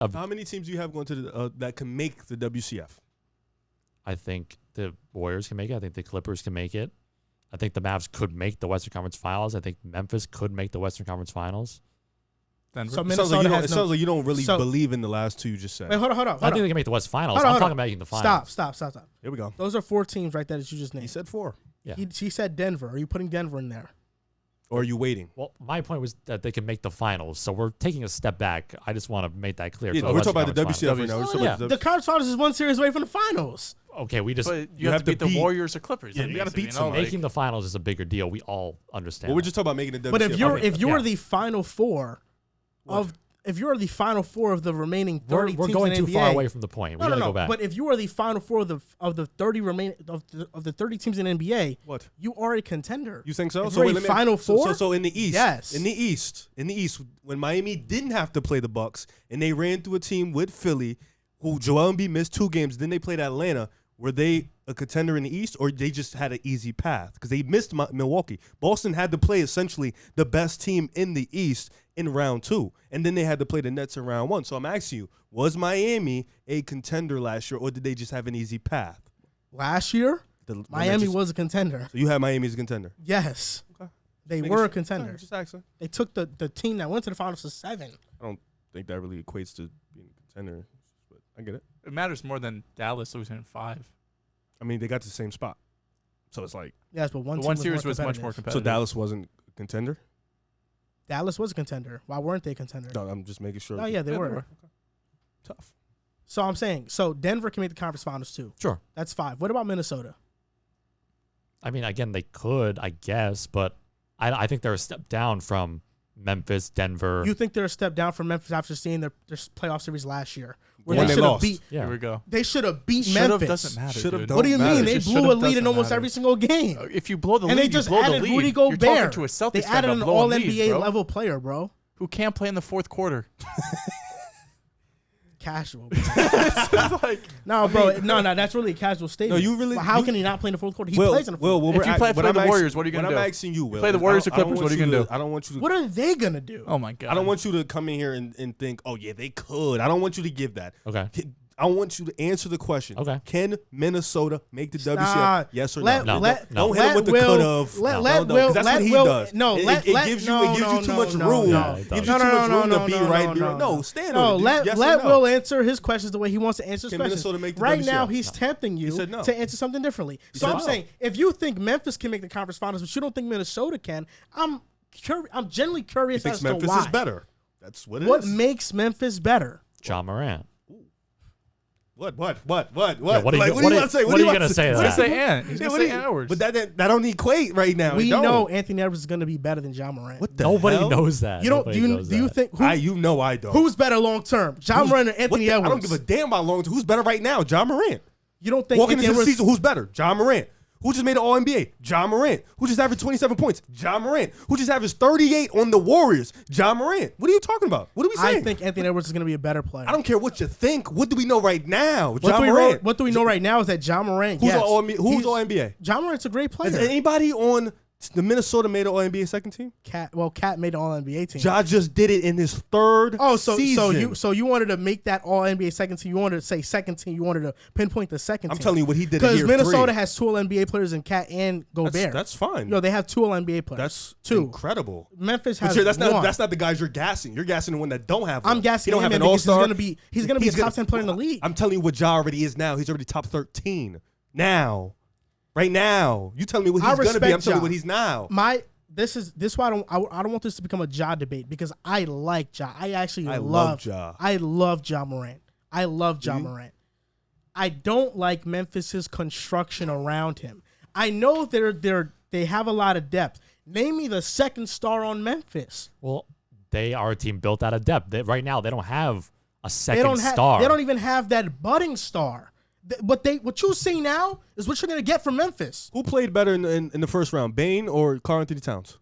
How many teams do you have going to the, that can make the WCF? I think the Warriors can make it. I think the Clippers can make it. I think the Mavs could make the Western Conference Finals. I think Memphis could make the Western Conference Finals. Denver. So It Minnesota sounds like you don't really believe in the last two you just said. Wait, hold on. I think they can make the West Finals. Hold on, I'm hold talking on. about making the Finals. Stop. Here we go. Those are 4 teams right there that you just named. He said 4. Yeah. He said Denver. Are you putting Denver in there? Or are you waiting? Well, my point was that they can make the Finals, so we're taking a step back. I just want to make that clear. Yeah, for the we're talking Western about the WCF Conference right now. We're Oh, talking yeah. about The conference finals is 1 series away from the finals. Finals. Okay, we just But you have to beat the Warriors or Clippers. Yeah, that you gotta makes it, beat you know, somebody. making the Finals is a bigger deal. We all understand. Well, we're that. just talking about making the WCF. But if you're yeah. the final four of if you're the final 4 of the remaining 30 we're teams going in too the far NBA, away from the point. We No, gotta go back. But if you are the final 4 of the 30 remaining of the 30 teams in NBA, What? you are a contender. You think so? If So you're wait, a let me- final 4. So in the East, Yes. in the East, when Miami didn't have to play the Bucks and they ran through a team with Philly, who Joel Embiid missed 2 games, then they played Atlanta. Were they a contender in the East, or they just had an easy path because they missed Milwaukee? Boston had to play essentially the best team in the East in round 2, and then they had to play the Nets in round 1. So I'm asking you, was Miami a contender last year, or did they just have an easy path? Last year, Miami was a contender. So you had Miami as a contender. Yes. Okay. They Making were sure- a contender. Just asking. They took the team that went to the finals to 7. I don't think that really equates to being a contender, but I get it. It matters more than Dallas losing in 5. I mean, they got to the same spot, so it's like Yes, but The team one series was much more competitive. competitive. so Dallas wasn't a contender. Dallas was a contender. Why weren't they a contender? No, I'm just making sure. Oh yeah, they were. Tough. So I'm saying, so Denver can make the conference finals too. Sure. That's 5. What about Minnesota? I mean, again, they could, I guess, but I think they're a step down from Memphis, Denver. You think they're a step down from Memphis after seeing their playoff series last year, where When they they should have lost. beat? yeah. Here we go. They should have beat Should've Memphis. doesn't matter, Should've dude. don't What do you matter. mean? They Just blew a should've lead in doesn't almost matter. every single game. If you blow the And lead, they just you blow the added lead. Rudy You're Gobert. talking to a Celtics They fan added about an blowing All leads, NBA bro, level player, bro. who can't play in the fourth quarter. Casual. It's like, No, bro. No, that's really a casual statement. you really- But how you- can he not play in the fourth quarter? He plays in the fourth quarter. If you play the Warriors, what are you gonna What do? I'm asking you, Will, play the is Warriors I or don't Clippers, want what are you gonna do? I don't want you to. What are they gonna do? oh my god. I don't want you to come in here and think, oh yeah, they could. I don't want you to give that. Okay. I want you to answer the question. Okay. Can Minnesota make the WCF? Nah, Yes or let- no? let- Don't hit let him with the Will- could have. let- No, let no, Will- 'cause that's let what he Will- does. no, it, let- it let- gives you no, it gives you too no, much no, room. no, it It gives does. you too much room to be right. No, stand No, on it. let Yes or let no? Will answer his questions the way he wants to answer his Can questions. Minnesota make the Right now, WCF? he's tempting you said no. to answer something differently. So said I'm no. saying, if you think Memphis can make the conference finals, but you don't think Minnesota can, I'm genuinely He curious thinks as to Memphis why. is better. That's what it is. What makes Memphis better? John Moran. What? Yeah, What what are Like, you, what do you want to say? what are you want gonna say to He's gonna that? say Ant. He's Yeah, gonna what say do you- Edwards. But that don't equate right now. We It don't. know Anthony Edwards is going to be better than John Morant. What the Nobody hell? knows that. You don't? Nobody Do you? knows Do you that. think? I don't. Who's better long term, John Morant or What Anthony the- Edwards? I don't give a damn about long term. Who's better right now? John Morant. You don't think Walking Anthony into the Edwards? season, who's better? John Morant. Who just made an All-NBA? John Morant. Who just averaged 27 points? John Morant. Who just averaged 38 on the Warriors? John Morant. What are you talking about? What are we saying? I think Anthony Edwards is going to be a better player. I don't care what you think. What do we know right now? What John do we know? Morant. What do we know right now is that John Morant. Who's yes, Who's All-NBA? John Morant's a great player. Has anybody on the Minnesota made an All-NBA second team? Cat made the All NBA team. Ja just did it in his third season. so you wanted to make that All NBA second team. You wanted to say second team. You wanted to pinpoint the second I'm team. telling you what he did in because year Minnesota 3. has 2 All NBA players in Cat and Gobert. That's fine. They have 2 All NBA players. That's 2. incredible. Memphis But has that's one. not the guys you're gassing. You're gassing the one that don't have one. I'm gassing He don't him have in an because all-star. he's gonna be a top 10 player in the league. I'm telling you what Ja already is now. He's already top 13 now. Right now. You telling me what he's going to be. I'm telling you what he's now. This is why I don't want this to become a Ja debate because I like Ja. I love Ja. I love Ja Morant. I love Ja Morant. I don't like Memphis's construction around him. I know they have a lot of depth. Name me the second star on Memphis. Well, they are a team built out of depth. Right now, they don't have a second star. They don't even have that budding star. What you see now is what you're gonna get from Memphis. Who played better in the first round, Bane or Karl Anthony Towns?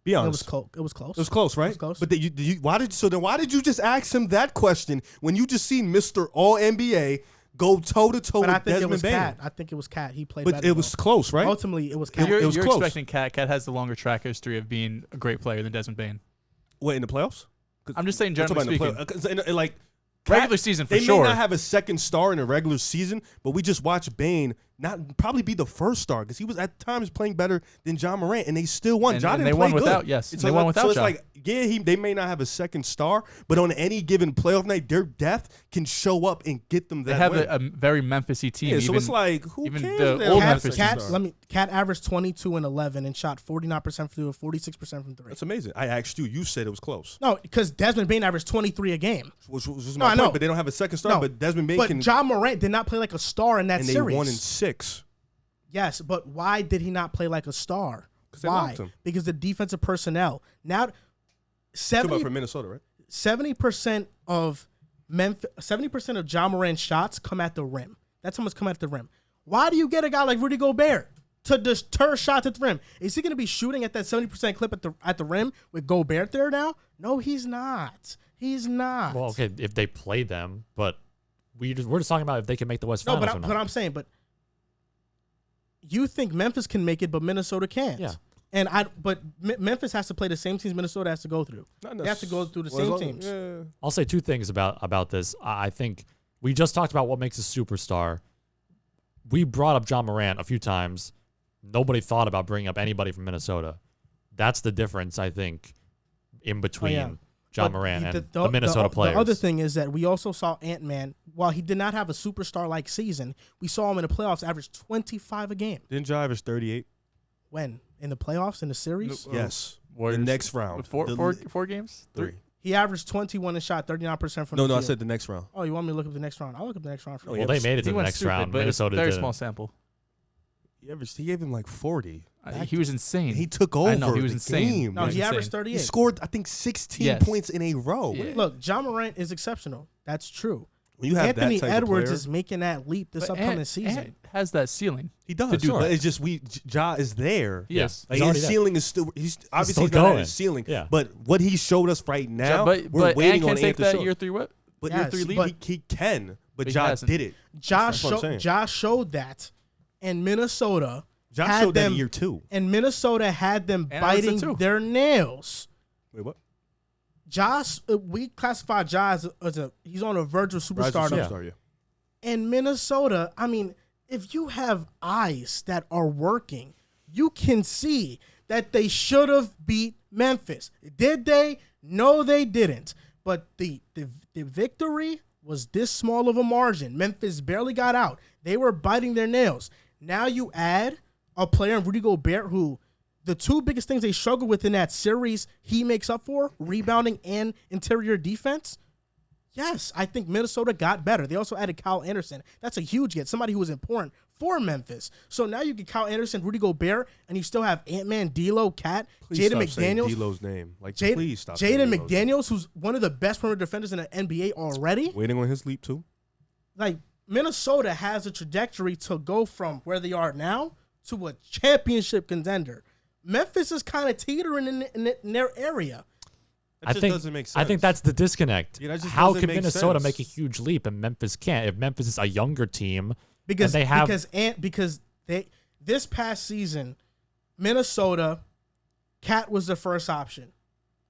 Be honest. It was close. It was close, right? It was close. But why did you just ask him that question when you just seen Mr. All NBA go toe to toe But I with think it Desmond was Bane? Cat. I think it was Cat. He played But better. it was close, right? Ultimately, it was Cat. You're, it was you're close. expecting Cat. Cat has the longer track history of being a great player than Desmond Bane. What, in the playoffs? I'm just saying, We're generally talking about speaking. in the Regular season for they sure. may not have a second star in a regular season, but we just watched Bane probably be the first star because he was at times playing better than John Morant, and they still won. And Ja didn't they play won good. without. Yes, It's they won without So it's Ja. like, yeah, they may not have a second star, but on any given playoff night, their depth can show up and get them that They have win. a very Memphis-y team. Yeah, so even, it's like, who even cares? the if they old don't have a Memphis second teams star? Cat averaged 22 and 11 and shot 49% from 46% from 3. That's amazing. I asked you. You said it was close, No, because Desmond Bain averaged 23 a game. which was No, my I know. point. But they don't have a second star. No, But Desmond Bain But can, John Morant did not play like a star in that and they series. won in 6. Yes, but why did he not play like a star? 'Cause they Why? locked him. Because the defensive personnel. Now, Talking about 70 for Minnesota, right? 70% of 70% of John Morant's shots come at the rim. That's how much come at the rim. Why do you get a guy like Rudy Gobert to deter shots at the rim? Is he going to be shooting at that 70% clip at the rim with Gobert there now? No, he's not. He's not. Well, okay, if they play them, but we're just talking about if they can make the West No, Finals or not. but I'm saying, but you think Memphis can make it, but Minnesota can't. Yeah. But Memphis has to play the same teams Minnesota has to go through. They have to go through the same teams. Yeah. I'll say two things about this. I think we just talked about what makes a superstar. We brought up John Morant a few times. Nobody thought about bringing up anybody from Minnesota. That's the difference, I think, in between John But Morant and the Minnesota players. The other thing is that we also saw Ant-Man, while he did not have a superstar-like season, we saw him in the playoffs average 25 a game. Didn't Ja average 38? When? In the playoffs, in the series? Yes. Warriors. The next round. Four games? 3. He averaged 21 and shot 39% from No, the no, I field. said the next round. Oh, you want me to look up the next round? I'll look up the next round for you. Well, they made it to He the went next stupid, round. but it's Minnesota very did. small sample. He gave him like 40. He was insane. He took over. I know, he was the insane. game. No, He's he insane. averaged 38. He scored, I think, 16 Yes. points in a row. Yeah. Look, John Morant is exceptional. That's true. When you have Anthony that type Edwards of is player, making that leap this But upcoming Ant season. has that ceiling. he does. to do But that. it's just Ja is there. Yes. Like He's already his there. ceiling is still. He's obviously still he's not at going. his ceiling. Yeah. But what he showed us right now, but we're Ant waiting can on take Ant to that show. year 3 what? But Yes, year 3 lead, but- he can. But he Ja hasn't. did it. Josh That's what I'm saying. showed that, and Minnesota Ja had showed that them. in year 2. And Minnesota had them And I was biting there too. their nails. Wait, what? Josh, we classify Ja as a he's on the verge of Rise superstar. of now. superstar, yeah. And Minnesota, I mean, if you have eyes that are working, you can see that they should have beat Memphis. Did they? No, they didn't. But the victory was this small of a margin. Memphis barely got out. They were biting their nails. Now you add a player in Rudy Gobert who the two biggest things they struggled with in that series he makes up for, rebounding and interior defense. Yes, I think Minnesota got better. They also added Kyle Anderson. That's a huge get, somebody who was important for Memphis. So now you get Kyle Anderson, Rudy Gobert, and you still have Ant-Man, D'Lo, Cat, Please Jaden stop saying McDaniels. D'Lo's name. Like, please stop saying Jaden D'Lo's name. McDaniels, who's one of the best perimeter defenders in the NBA already. Waiting on his leap, too. Like, Minnesota has a trajectory to go from where they are now to a championship contender. Memphis is kind of teetering in their area. That just doesn't make sense. I think that's the disconnect. Yeah, that just How doesn't can make Minnesota sense. make a huge leap and Memphis can't? If Memphis is a younger team, Because and they have because they this past season, Minnesota, Cat was the first option.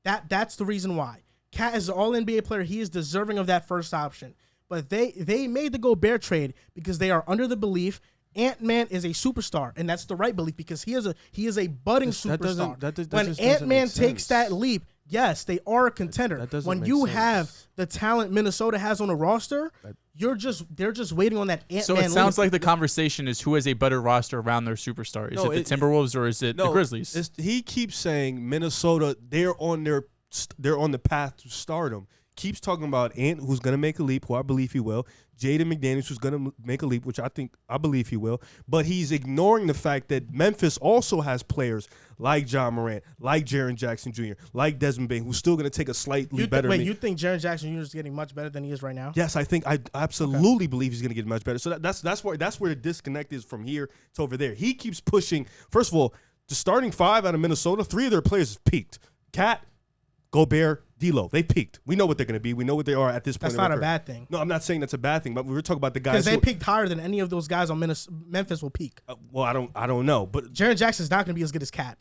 That's the reason why. Cat is an all NBA player. He is deserving of that first option. But they made the Gobert trade because they are under the belief Ant-Man is a superstar, and that's the right belief because he is a budding superstar. that just when doesn't Ant-Man make takes sense. that leap, yes, they are a contender. That doesn't When make you sense. have the talent Minnesota has on the roster, they're just waiting on that Ant-Man. So it sounds leap. like the conversation is who has a better roster around their superstar. Is No, it the Timberwolves or is it the Grizzlies? He keeps saying Minnesota, they're on the path to stardom. Keeps talking about Ant, who's going to make a leap, who I believe he will. Jaden McDaniels, who's going to make a leap, which I believe he will. But he's ignoring the fact that Memphis also has players like John Morant, like Jaren Jackson Jr., like Desmond Bain, who's still going to take a slightly better. Wait, you think Jaren Jackson Jr. is getting much better than he is right now? Yes, I absolutely believe he's going to get much better. So that's where the disconnect is from here to over there. He keeps pushing. First of all, the starting 5 out of Minnesota, 3 of their players have peaked. Cat, Gobert, D'Lo, they peaked. We know what they're going to be. We know what they are at this point. That's not a bad thing. No, I'm not saying that's a bad thing, but we were talking about the guys Because they who, peaked higher than any of those guys on Memphis will peak. well, I don't know, but Jaren Jackson's not going to be as good as Cat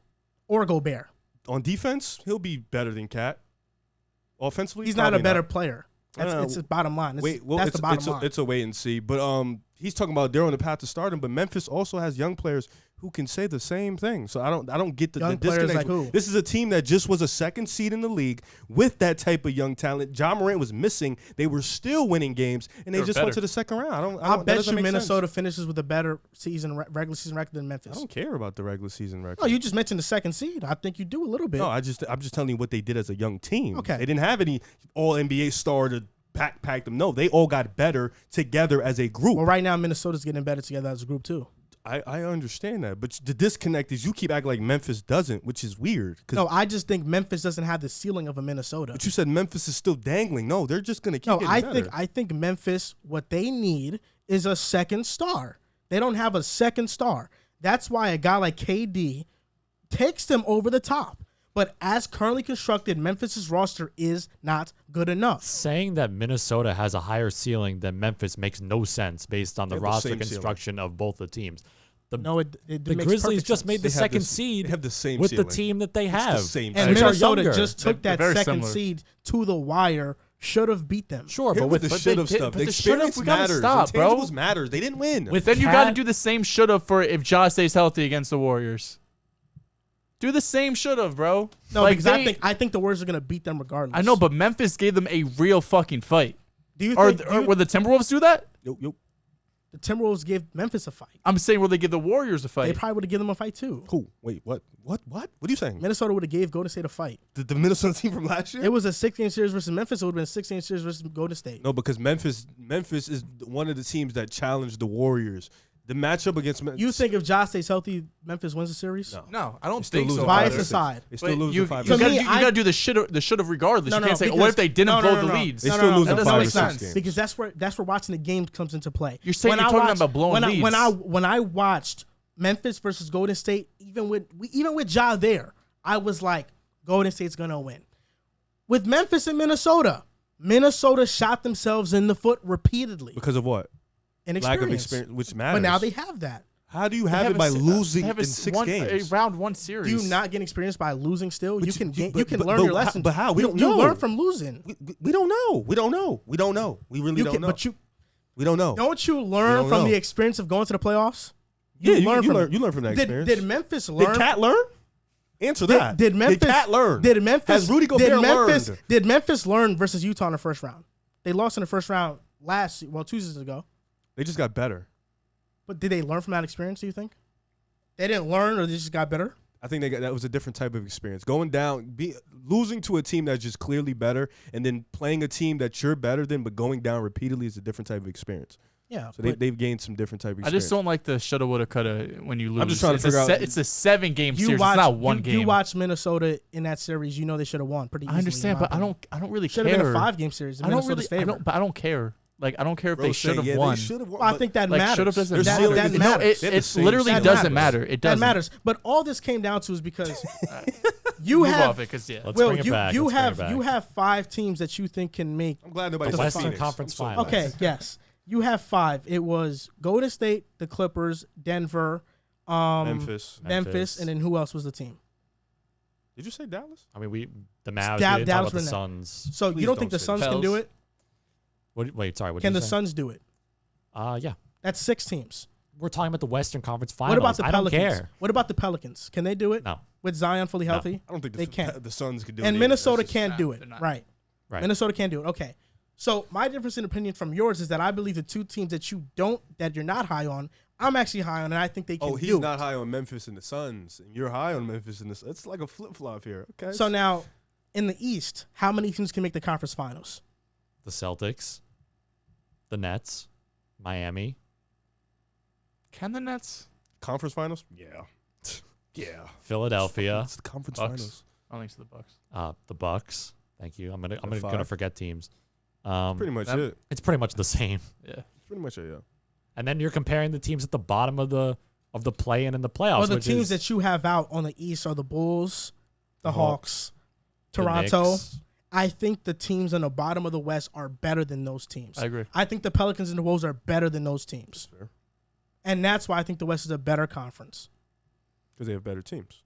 or Gobert. on defense, he'll be better than Cat. Offensively, He's not a probably better player. It's the bottom line. That's the bottom line. It's a wait and see. But he's talking about they're on the path to stardom. But Memphis also has young players who can say the same thing. So I don't get the disconnect. Like who? This is a team that just was a second seed in the league with that type of young talent. Ja Morant was missing. They were still winning games, and they just went to the second round. I bet you Minnesota finishes with a better regular season record than Memphis. I don't care about the regular season record. No, you just mentioned the second seed. I think you do a little bit. No, I'm just telling you what they did as a young team. Okay. They didn't have any All NBA star to pack them. No, they all got better together as a group. Well, right now Minnesota's getting better together as a group too. I understand that, but the disconnect is you keep acting like Memphis doesn't, which is weird. No, I just think Memphis doesn't have the ceiling of a Minnesota. But you said Memphis is still dangling. No, they're just going to keep getting better. I think Memphis, what they need is a second star. They don't have a second star. That's why a guy like KD takes them over the top. But as currently constructed, Memphis's roster is not good enough. Saying that Minnesota has a higher ceiling than Memphis makes no sense based on the roster construction of both the teams. The Grizzlies just made the second seed have the same with ceiling. the team that they have. The same and ceiling. Minnesota just took that second seed to the wire. Should have beat them. Sure, but with the should have stuff. The experience matters. Stop, bro. Intangibles matters. They didn't win. Then you got to do the same should have for if Ja stays healthy against the Warriors. Do the same should have, bro. No, because I think the Warriors are gonna beat them regardless. I know, but Memphis gave them a real fucking fight. Will the Timberwolves do that? Yep. The Timberwolves gave Memphis a fight. I'm saying, will they give the Warriors a fight? They probably would have given them a fight too. Who? Wait, what? What are you saying? Minnesota would have gave Golden State a fight. The Minnesota team from last year? It was a 16 series versus Memphis. It would have been 16 series versus Golden State. No, because Memphis is one of the teams that challenged the Warriors. The matchup against Memphis. You think if Ja stays healthy, Memphis wins the series? No, I don't think so. Bias aside. They still lose you 5 got games. to do the should have regardless. No, you can't say, because, what if they didn't blow the They leads? still lose that in doesn't 5 or make 6 sense. games. Because that's where watching the game comes into play. You're saying you're talking about blowing leads. When I watched Memphis versus Golden State, even with Ja there, I was like, Golden State's gonna win. With Memphis and Minnesota shot themselves in the foot repeatedly. Because of what? Inexperience. Lack of experience, which matters. But now they have that. How do you have it by losing in 6 games? A round 1 series. Do you not get experience by losing still? But you can learn your lessons. But how? We don't know. You learn from losing. We don't know. We don't know. We don't know. We really don't know. But we don't know. Don't you learn from the experience of going to the playoffs? You learn from that experience. Did Memphis learn? Did Cat learn? Answer that. Did Cat learn? Did Memphis? Has Rudy Gobert learned? Did Memphis learn versus Utah in the first round? They lost in the first round 2 seasons ago. They just got better. But did they learn from that experience, do you think? They didn't learn, or they just got better? I think that was a different type of experience. Going down, losing to a team that's just clearly better, and then playing a team that you're better than, but going down repeatedly is a different type of experience. Yeah. So they've gained some different type of experience. I just don't like the shoulda, woulda, coulda when you lose. I'm just trying to figure out. It's a 7-game series. It's not one game. You watch Minnesota in that series. You know they should have won pretty easily. I understand, but I don't really care. Should have been a 5-game series in Minnesota's favor. But I don't care. Like, I don't care if they should have won. Well, I think that matters. Should have doesn't matter. That matters. It literally doesn't matter. It doesn't. That matters. But all this came down to is because you have. You have 5 teams that you think can make. I'm glad nobody the said Western Phoenix. Conference Finals. Okay, yes. You have 5. It was Golden State, the Clippers, Denver, Memphis, and then who else was the team? Did you say Dallas? I mean, the Mavs. Dallas we didn't talk about the were Suns. So you don't think the Suns can do it? Wait, sorry. What can did you the say? Suns do it? Yeah. That's 6 teams. We're talking about the Western Conference Finals. What about the Pelicans? I don't care. What about the Pelicans? Can they do it? No. With Zion fully healthy? I don't think they can't. The Suns can do it. And Minnesota can't do it. Right. Minnesota can't do it. Okay. So my difference in opinion from yours is that I believe the 2 teams that you're not high on, I'm actually high on, and I think they can do it. Oh, he's not high on Memphis and the Suns, and you're high on Memphis and the Suns. It's like a flip-flop here. Okay. So now, in the East, how many teams can make the conference finals? The Celtics, the Nets, Miami. Can the Nets? Conference finals? Yeah. Yeah. Philadelphia. It's the conference Bucks. finals. I think it's the Bucks. The Bucks. Thank you. I'm gonna 5. forget teams. Pretty much it. It's pretty much the same. Yeah. It's pretty much it, yeah. And then you're comparing the teams at the bottom of the play-in and the playoffs. Well, the teams that you have out on the East are the Bulls, the Hawks, Toronto. I think the teams on the bottom of the West are better than those teams. I agree. I think the Pelicans and the Wolves are better than those teams. That's fair. And that's why I think the West is a better conference. Because they have better teams.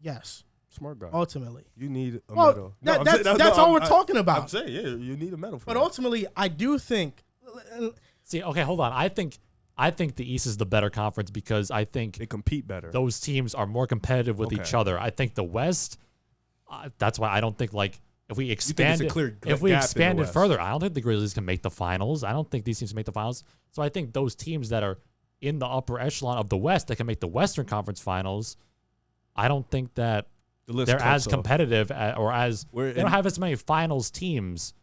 Yes. Smart guy. ultimately. You need a Well, medal. No, that's all we're talking about. I'm saying, yeah, you need a medal for But that. ultimately, I do think. See, okay, hold on. I think the East is the better conference because I think They compete better. those teams are more competitive with Okay. each other. I think the West. That's why I don't think if we it's expand a it, clear if we gap in the expand it West. further, I don't think the Grizzlies can make the finals. I don't think these teams can make the finals. So I think those teams that are in the upper echelon of the West that can make the Western Conference Finals, I don't think that The list they're cuts as off. competitive or as We're they don't in- have as many finals teams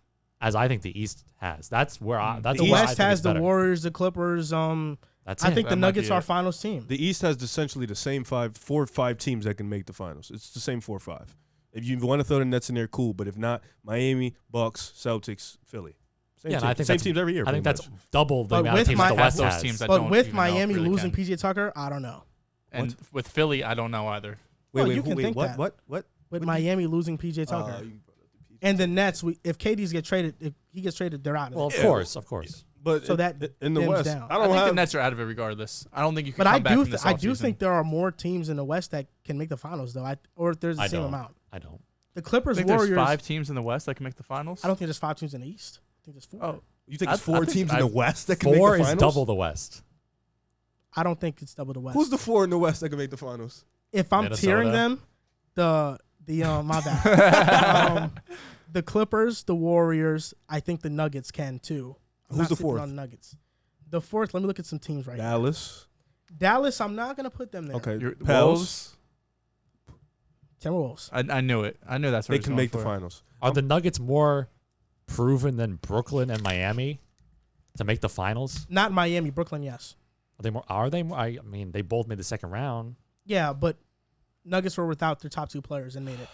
as I think the East has. That's where that's The why I West think has it's the better. Warriors, the Clippers. That's I it. think the That might Nuggets be are it. finals team. The East has essentially the same 4 or 5 teams that can make the finals. It's the same 4 or 5. If you want to throw the Nets in there, cool. But if not, Miami, Bucks, Celtics, Philly. Same Yeah, and team. I think Same that's- teams every year. I think pretty that's much. double the But amount with of teams my- the West those has. teams that But don't with even know if Miami really losing can. PJ Tucker, I don't know. And with Philly, I don't know either. Well, you can think what? that. What? With What Miami losing PJ Tucker. you brought up the PG. And the Nets, if KD's get traded, if he gets traded, they're out of Well, it. of course. But So that in the dims West, down. I I don't think have the Nets are out of it regardless. I don't think you can But come back in this I do offseason. think there are more teams in the West that can make the finals, though. Or if there's the I same don't. amount. I don't. The I Clippers, think Warriors. there's 5 teams in the West that can make the finals. I don't think there's 5 teams in the East. I think there's 4. Oh, You think it's I 4 think teams in the West that can 4 make the is finals? double the West. I don't think it's double the West. Who's the 4 in the West that can make the finals? If I'm Minnesota? tiering them, the my bad. The Clippers, the Warriors. I think the Nuggets can too. I'm Who's not the sleeping 4th? on the Nuggets. The 4th. Let me look at some teams right now. Dallas. Dallas. I'm not gonna put them there. Okay. Your Pels. Wolves. Timberwolves. I knew it. I knew that's what They I was can going make the for. finals. Are the Nuggets more proven than Brooklyn and Miami to make the finals? Not Miami. Brooklyn. Yes. Are they more? I mean, they both made the second round. Yeah, but Nuggets were without their top 2 players and made it.